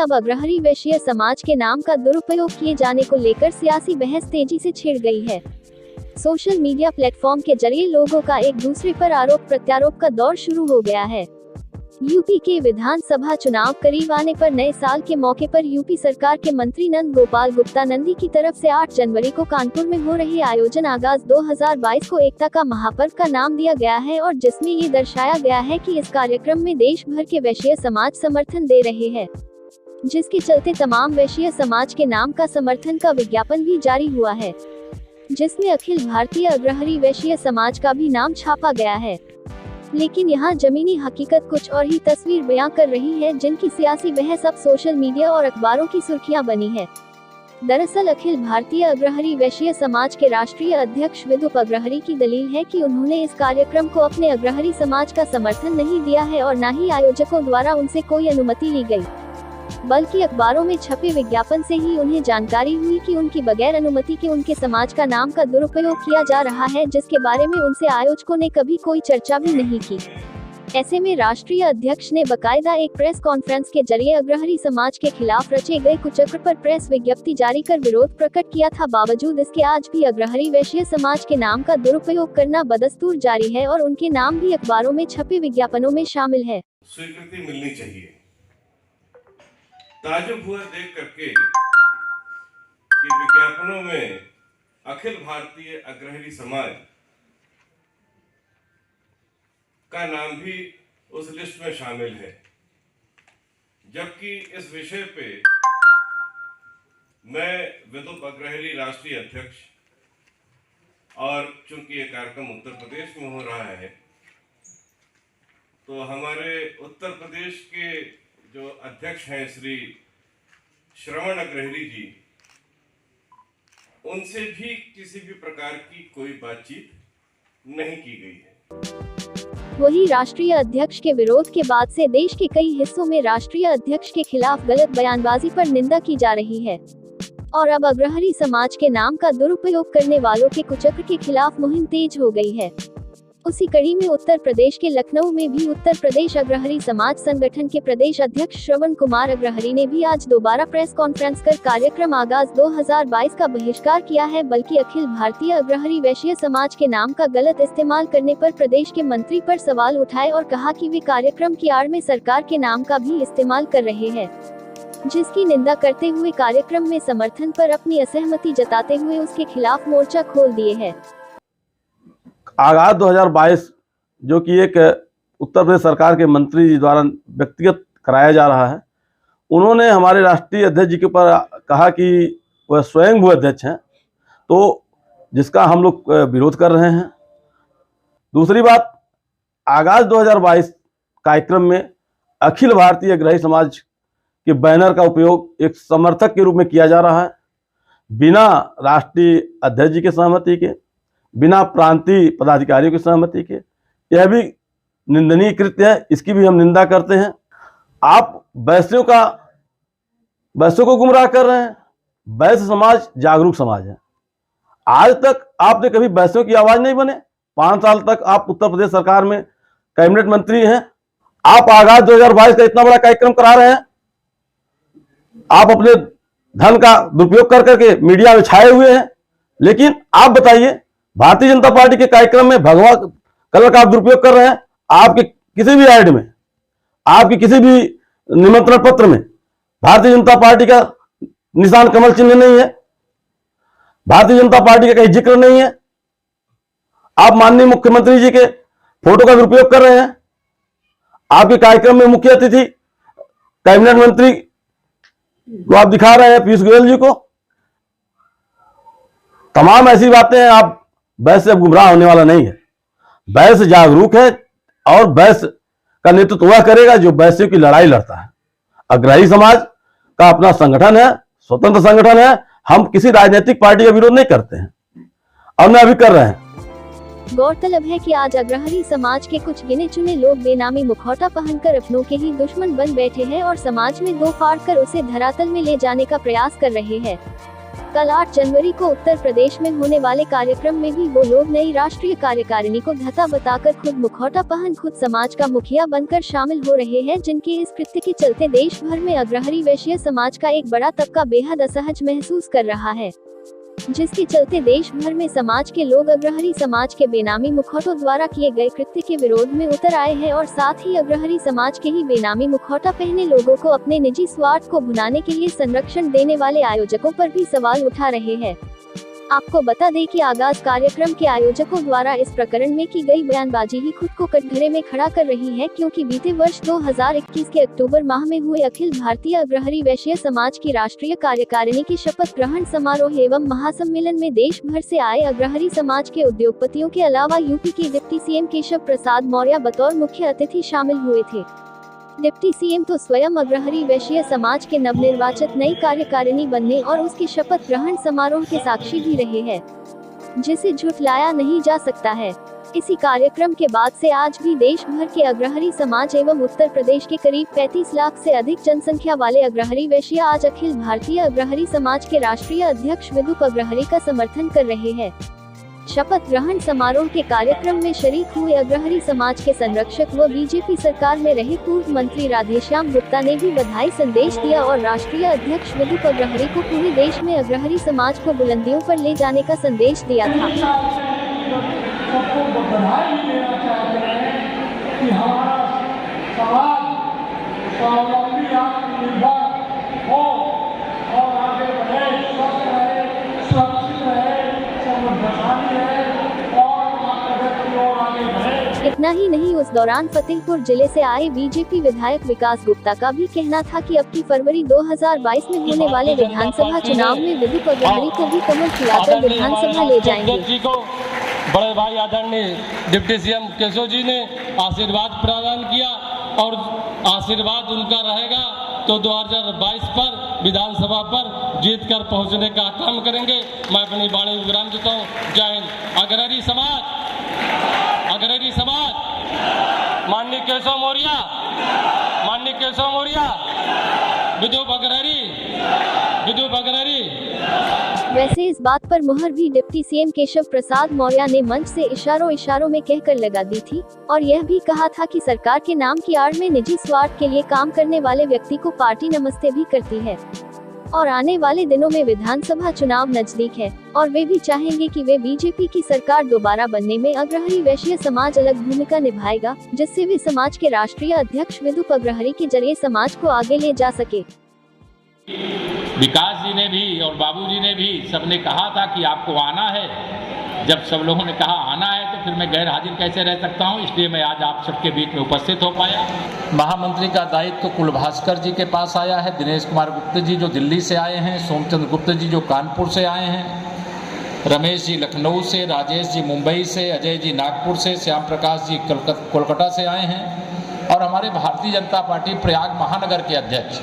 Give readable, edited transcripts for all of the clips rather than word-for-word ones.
अब अग्रहरी वैश्य समाज के नाम का दुरुपयोग किए जाने को लेकर सियासी बहस तेजी से छिड़ गई है। सोशल मीडिया प्लेटफॉर्म के जरिए लोगों का एक दूसरे पर आरोप प्रत्यारोप का दौर शुरू हो गया है। यूपी के विधानसभा चुनाव करीब आने पर नए साल के मौके पर यूपी सरकार के मंत्री नंद गोपाल गुप्ता नंदी की तरफ से 8 जनवरी को कानपुर में हो रही आयोजन आगाज 2022 को एकता का महापर्व का नाम दिया गया है और जिसमें ये दर्शाया गया है कि इस कार्यक्रम में देश भर के वैश्य समाज समर्थन दे रहे हैं, जिसके चलते तमाम वैश्य समाज के नाम का समर्थन का विज्ञापन भी जारी हुआ है, जिसमें अखिल भारतीय अग्रहरी वैश्य समाज का भी नाम छापा गया है। लेकिन यहाँ जमीनी हकीकत कुछ और ही तस्वीर बयां कर रही है, जिनकी सियासी बहस अब सोशल मीडिया और अखबारों की सुर्खियां बनी है। दरअसल अखिल भारतीय अग्रहरी वैश्य समाज के राष्ट्रीय अध्यक्ष विदुप अग्रहरी की दलील है कि उन्होंने इस कार्यक्रम को अपने अग्रहरी समाज का समर्थन नहीं दिया है और न ही आयोजकों द्वारा उनसे कोई अनुमति ली गई, बल्कि अखबारों में छपे विज्ञापन से ही उन्हें जानकारी हुई कि उनकी बगैर अनुमति के उनके समाज का नाम का दुरुपयोग किया जा रहा है, जिसके बारे में उनसे आयोजकों ने कभी कोई चर्चा भी नहीं की। ऐसे में राष्ट्रीय अध्यक्ष ने बकायदा एक प्रेस कॉन्फ्रेंस के जरिए अग्रहरी समाज के खिलाफ रचे गए कुचक्र पर प्रेस विज्ञप्ति जारी कर विरोध प्रकट किया था। बावजूद इसके आज भी अग्रहरी वैश्य समाज के नाम का दुरुपयोग करना बदस्तूर जारी है और उनके नाम भी अखबारों में छपे विज्ञापनों में शामिल है। स्वीकृति मिलनी चाहिए। ताजुब हुआ देख करके कि विज्ञापनों में अखिल भारतीय अग्रहरी समाज का नाम भी उस लिस्ट में शामिल है, जबकि इस विषय पे मैं विदुप अग्रहरी राष्ट्रीय अध्यक्ष और चूंकि ये कार्यक्रम उत्तर प्रदेश में हो रहा है, तो हमारे उत्तर प्रदेश के जो अध्यक्ष हैं श्री श्रवण अग्रहरी जी, उनसे भी किसी भी प्रकार की कोई बातचीत नहीं की गई है। वही राष्ट्रीय अध्यक्ष के विरोध के बाद से देश के कई हिस्सों में राष्ट्रीय अध्यक्ष के खिलाफ गलत बयानबाजी पर निंदा की जा रही है और अब अग्रहरी समाज के नाम का दुरुपयोग करने वालों के कुचक्र के खिलाफ मुहिम तेज हो गई है। उसी कड़ी में उत्तर प्रदेश के लखनऊ में भी उत्तर प्रदेश अग्रहरी समाज संगठन के प्रदेश अध्यक्ष श्रवण कुमार अग्रहरी ने भी आज दोबारा प्रेस कॉन्फ्रेंस कर कार्यक्रम आगाज 2022 का बहिष्कार किया है, बल्कि अखिल भारतीय अग्रहरी वैश्य समाज के नाम का गलत इस्तेमाल करने पर प्रदेश के मंत्री पर सवाल उठाए और कहा कि वे कार्यक्रम की आड़ में सरकार के नाम का भी इस्तेमाल कर रहे हैं, जिसकी निंदा करते हुए कार्यक्रम में समर्थन पर अपनी असहमति जताते हुए उसके खिलाफ मोर्चा खोल दिए है। आगाज 2022 जो कि एक उत्तर प्रदेश सरकार के मंत्री जी द्वारा व्यक्तिगत कराया जा रहा है, उन्होंने हमारे राष्ट्रीय अध्यक्ष जी के ऊपर कहा कि वह स्वयं भू अध्यक्ष हैं, तो जिसका हम लोग विरोध कर रहे हैं। दूसरी बात, आगाज 2022 कार्यक्रम में अखिल भारतीय अग्रहरी समाज के बैनर का उपयोग एक समर्थक के रूप में किया जा रहा है, बिना राष्ट्रीय अध्यक्ष जी के सहमति के, बिना प्रांतीय पदाधिकारियों की सहमति के। यह भी निंदनीय कृत्य है, इसकी भी हम निंदा करते हैं। आप वैश्यों को गुमराह कर रहे हैं। वैश्य समाज जागरूक समाज है। आज तक आपने कभी वैश्यों की आवाज नहीं बने। 5 साल तक आप उत्तर प्रदेश सरकार में कैबिनेट मंत्री हैं। आप आगाज 2022 का इतना बड़ा कार्यक्रम करा रहे हैं। आप अपने धन का दुरुपयोग कर करके मीडिया में छाए हुए हैं। लेकिन आप बताइए, भारतीय जनता पार्टी के कार्यक्रम में भगवा कलर का आप दुरुपयोग कर रहे हैं। आपके किसी भी ऐड में, आपके किसी भी निमंत्रण पत्र में भारतीय जनता पार्टी का निशान कमल चिन्ह नहीं है, भारतीय जनता पार्टी का कहीं जिक्र नहीं है। आप माननीय मुख्यमंत्री जी के फोटो का दुरुपयोग कर रहे हैं। आपके कार्यक्रम में मुख्य अतिथि कैबिनेट मंत्री को आप दिखा रहे हैं, पीयूष गोयल जी को। तमाम ऐसी बातें हैं। आप वैश्य अब गुमराह होने वाला नहीं है। वैश्य जागरूक है और वैश्य का नेतृत्व वह करेगा जो वैश्यों की लड़ाई लड़ता है। अग्रहरी समाज का अपना संगठन है, स्वतंत्र संगठन है। हम किसी राजनीतिक पार्टी का विरोध नहीं करते हैं और न अभी कर रहे हैं। गौरतलब है कि आज अग्रहरी समाज के कुछ गिने चुने लोग बेनामी मुखौटा पहनकर अपनों के ही दुश्मन बन बैठे हैं और समाज में दो फाड़ कर उसे धरातल में ले जाने का प्रयास कर रहे हैं। कल 8 जनवरी को उत्तर प्रदेश में होने वाले कार्यक्रम में भी वो लोग नई राष्ट्रीय कार्यकारिणी को धता बताकर खुद मुखौटा पहन खुद समाज का मुखिया बनकर शामिल हो रहे हैं, जिनके इस कृत्य के चलते देश भर में अग्रहरी वैश्य समाज का एक बड़ा तबका बेहद असहज महसूस कर रहा है, जिसके चलते देश भर में समाज के लोग अग्रहरी समाज के बेनामी मुखौटों द्वारा किए गए कृत्य के विरोध में उतर आए हैं और साथ ही अग्रहरी समाज के ही बेनामी मुखौटा पहने लोगों को अपने निजी स्वार्थ को भुनाने के लिए संरक्षण देने वाले आयोजकों पर भी सवाल उठा रहे हैं। आपको बता दें कि आगाज कार्यक्रम के आयोजकों द्वारा इस प्रकरण में की गई बयानबाजी ही खुद को कटघरे में खड़ा कर रही है, क्योंकि बीते वर्ष 2021 के अक्टूबर माह में हुए अखिल भारतीय अग्रहरी वैश्य समाज की राष्ट्रीय कार्यकारिणी के शपथ ग्रहण समारोह एवं महासम्मेलन में देश भर से आए अग्रहरी समाज के उद्योगपतियों के अलावा यूपी के डिप्टी सीएम केशव प्रसाद मौर्य बतौर मुख्य अतिथि शामिल हुए थे। डिप्टी सीएम तो स्वयं अग्रहरी वैश्य समाज के नवनिर्वाचित नई कार्यकारिणी बनने और उसके शपथ ग्रहण समारोह के साक्षी भी रहे हैं, जिसे झुठलाया नहीं जा सकता है। इसी कार्यक्रम के बाद से आज भी देश भर के अग्रहरी समाज एवं उत्तर प्रदेश के करीब 35 लाख से अधिक जनसंख्या वाले अग्रहरी वैश्य आज अखिल भारतीय अग्रहरी समाज के राष्ट्रीय अध्यक्ष विदुप अग्रहरी का समर्थन कर रहे हैं। शपथ ग्रहण समारोह के कार्यक्रम में शरीक हुए अग्रहरी समाज के संरक्षक व बीजेपी सरकार में रहे पूर्व मंत्री राधेश्याम गुप्ता ने भी बधाई संदेश दिया और राष्ट्रीय अध्यक्ष विदुप अग्रहरी को पूरे देश में अग्रहरी समाज को बुलंदियों पर ले जाने का संदेश दिया था। इतना ही नहीं, उस दौरान फतेहपुर जिले से आए बीजेपी विधायक विकास गुप्ता का भी कहना था कि अब की फरवरी 2022 में होने वाले विधानसभा चुनाव में विदुप अग्रहरी को भी कमल खिलाकर विधानसभा ले जाएंगे। बड़े भाई आदरणीय डिप्टी सीएम केशव जी ने आशीर्वाद प्रदान किया और आशीर्वाद उनका रहेगा तो 2022 पर विधानसभा पर जीत कर पहुँचने का काम करेंगे। मैं अपनी वाणी विराम देता हूँ। जय हिंद। अग्रहरी समाज माननीय केशव मौर्य विदुप अग्रहरी। वैसे इस बात पर मुहर भी डिप्टी सीएम केशव प्रसाद मौर्य ने मंच से इशारों में कहकर लगा दी थी और यह भी कहा था कि सरकार के नाम की आड़ में निजी स्वार्थ के लिए काम करने वाले व्यक्ति को पार्टी नमस्ते भी करती है और आने वाले दिनों में विधानसभा चुनाव नजदीक है और वे भी चाहेंगे कि वे बीजेपी की सरकार दोबारा बनने में अग्रहरी वैश्य समाज अलग भूमिका निभाएगा, जिससे वे समाज के राष्ट्रीय अध्यक्ष विदुप अग्रहरी के जरिए समाज को आगे ले जा सके। विकास जी ने भी और बाबूजी ने भी सबने कहा था कि आपको आना है। जब सब लोगों ने कहा आना है तो फिर मैं गैर हाजिर कैसे रह सकता हूं, इसलिए मैं आज आप सबके बीच में उपस्थित हो पाया। महामंत्री का दायित्व तो कुलभास्कर जी के पास आया है, दिनेश कुमार गुप्ता जी जो दिल्ली से आए हैं, सोमचंद्र गुप्ता जी जो कानपुर से आए हैं, रमेश जी लखनऊ से, राजेश जी मुंबई से, अजय जी नागपुर से, श्याम प्रकाश जी कोलकाता से आए हैं और हमारे भारतीय जनता पार्टी प्रयाग महानगर के अध्यक्ष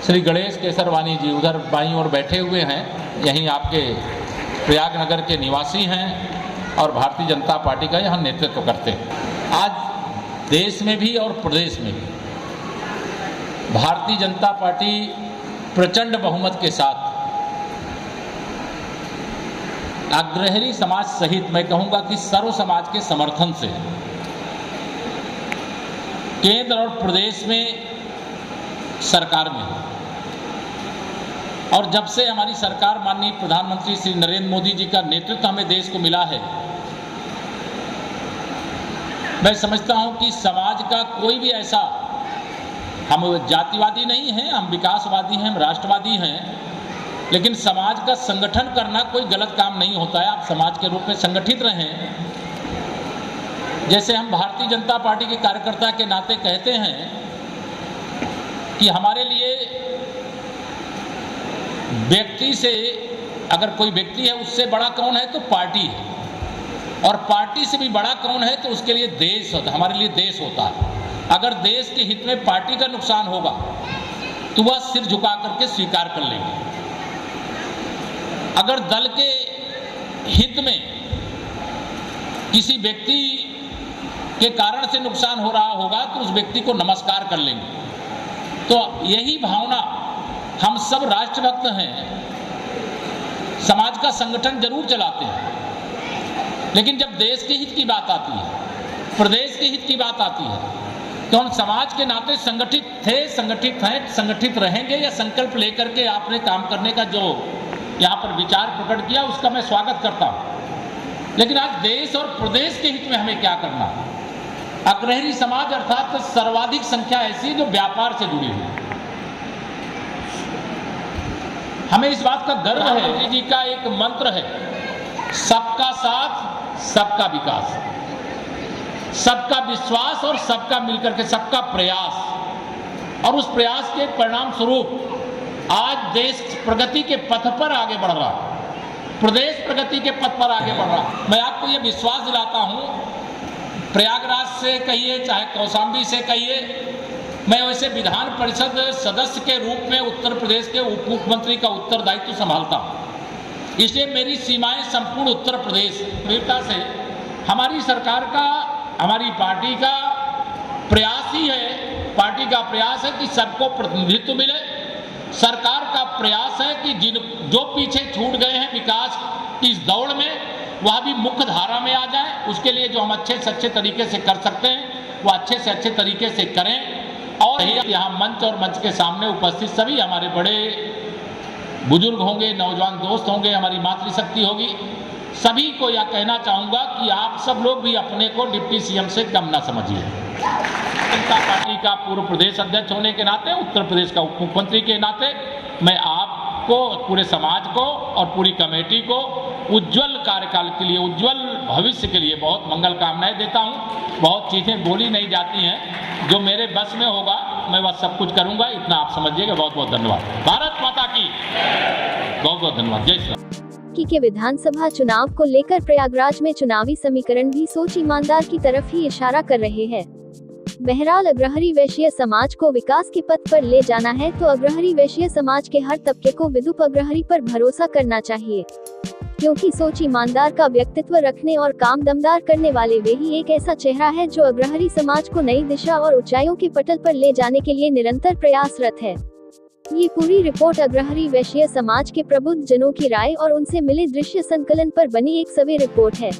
श्री गणेश केसरवानी जी उधर बाईं ओर बैठे हुए हैं, यहीं आपके प्रयाग नगर के निवासी हैं और भारतीय जनता पार्टी का यहाँ नेतृत्व करते हैं। आज देश में भी और प्रदेश में भी भारतीय जनता पार्टी प्रचंड बहुमत के साथ अग्रहरी समाज सहित मैं कहूँगा कि सर्व समाज के समर्थन से केंद्र और प्रदेश में सरकार में है। और जब से हमारी सरकार माननीय प्रधानमंत्री श्री नरेंद्र मोदी जी का नेतृत्व हमें देश को मिला है, मैं समझता हूं कि समाज का कोई भी ऐसा, हम जातिवादी नहीं हैं, हम विकासवादी हैं, हम राष्ट्रवादी हैं, लेकिन समाज का संगठन करना कोई गलत काम नहीं होता है। आप समाज के रूप में संगठित रहें। जैसे हम भारतीय जनता पार्टी के कार्यकर्ता के नाते कहते हैं कि हमारे लिए व्यक्ति से, अगर कोई व्यक्ति है उससे बड़ा कौन है तो पार्टी है, और पार्टी से भी बड़ा कौन है तो उसके लिए देश होता है। हमारे लिए देश होता है। अगर देश के हित में पार्टी का नुकसान होगा तो वह सिर झुका करके स्वीकार कर लेंगे। अगर दल के हित में किसी व्यक्ति के कारण से नुकसान हो रहा होगा तो उस व्यक्ति को नमस्कार कर लेंगे। तो यही भावना, हम सब राष्ट्रभक्त हैं, समाज का संगठन जरूर चलाते हैं, लेकिन जब देश के हित की बात आती है, प्रदेश के हित की बात आती है, तो हम समाज के नाते संगठित थे, संगठित हैं, संगठित रहेंगे। या संकल्प लेकर के आपने काम करने का जो यहाँ पर विचार प्रकट किया, उसका मैं स्वागत करता हूँ। लेकिन आज देश और प्रदेश के हित में हमें क्या करना है? अग्रहणी समाज अर्थात सर्वाधिक संख्या ऐसी है जो व्यापार से जुड़ी हुई है। हमें इस बात का गर्व है, मोदी जी का एक मंत्र है, सबका साथ सबका विकास, सबका विश्वास और सबका मिलकर के सबका प्रयास। और उस प्रयास के परिणाम स्वरूप आज देश प्रगति के पथ पर आगे बढ़ रहा है, प्रदेश प्रगति के पथ पर आगे बढ़ रहा है। मैं आपको यह विश्वास दिलाता हूं, प्रयागराज से कहिए चाहे कौशाम्बी से कहिए, मैं वैसे विधान परिषद सदस्य के रूप में उत्तर प्रदेश के उप मुख्यमंत्री का उत्तरदायित्व संभालता हूं। इसलिए मेरी सीमाएं संपूर्ण उत्तर प्रदेश वीरता से हमारी सरकार का, हमारी पार्टी का प्रयास ही है, पार्टी का प्रयास है कि सबको प्रतिनिधित्व मिले। सरकार का प्रयास है कि जो पीछे छूट गए हैं विकास की इस दौड़ में, वह भी मुख्य धारा में आ जाए। उसके लिए जो हम अच्छे से अच्छे तरीके से कर सकते हैं, वह अच्छे से अच्छे तरीके से करें। और यहाँ मंच और मंच के सामने उपस्थित सभी हमारे बड़े बुजुर्ग होंगे, नौजवान दोस्त होंगे, हमारी मातृशक्ति होगी, सभी को यह कहना चाहूँगा कि आप सब लोग भी अपने को डिप्टी सीएम से कम ना समझिए। जनता पार्टी का पूर्व प्रदेश अध्यक्ष होने के नाते, उत्तर प्रदेश का उप मुख्यमंत्री के नाते, मैं आपको, पूरे समाज को और पूरी कमेटी को उज्जवल कार्यकाल के लिए, उज्जवल भविष्य के लिए बहुत मंगल कामनाएं देता हूं। बहुत चीज़ें बोली नहीं जाती हैं, जो मेरे बस में होगा मैं वह सब कुछ करूंगा, इतना आप समझिएगा। बहुत बहुत धन्यवाद। भारत माता की बहुत बहुत धन्यवाद। जय श्री राम। के विधानसभा चुनाव को लेकर प्रयागराज में चुनावी समीकरण भी सोच ईमानदार की तरफ ही इशारा कर रहे हैं। बहरहाल अग्रहरी वैश्य समाज को विकास के पथ पर ले जाना है तो अग्रहरी वैश्य समाज के हर तबके को विदुप अग्रहरी पर भरोसा करना चाहिए, क्योंकि सोच ईमानदार का व्यक्तित्व रखने और काम दमदार करने वाले वे ही एक ऐसा चेहरा है जो अग्रहरी समाज को नई दिशा और ऊंचाइयों के पटल पर ले जाने के लिए निरंतर प्रयासरत है। ये पूरी रिपोर्ट अग्रहरी वैश्य समाज के प्रबुद्ध जनों की राय और उनसे मिले दृश्य संकलन पर बनी एक सर्वे रिपोर्ट है।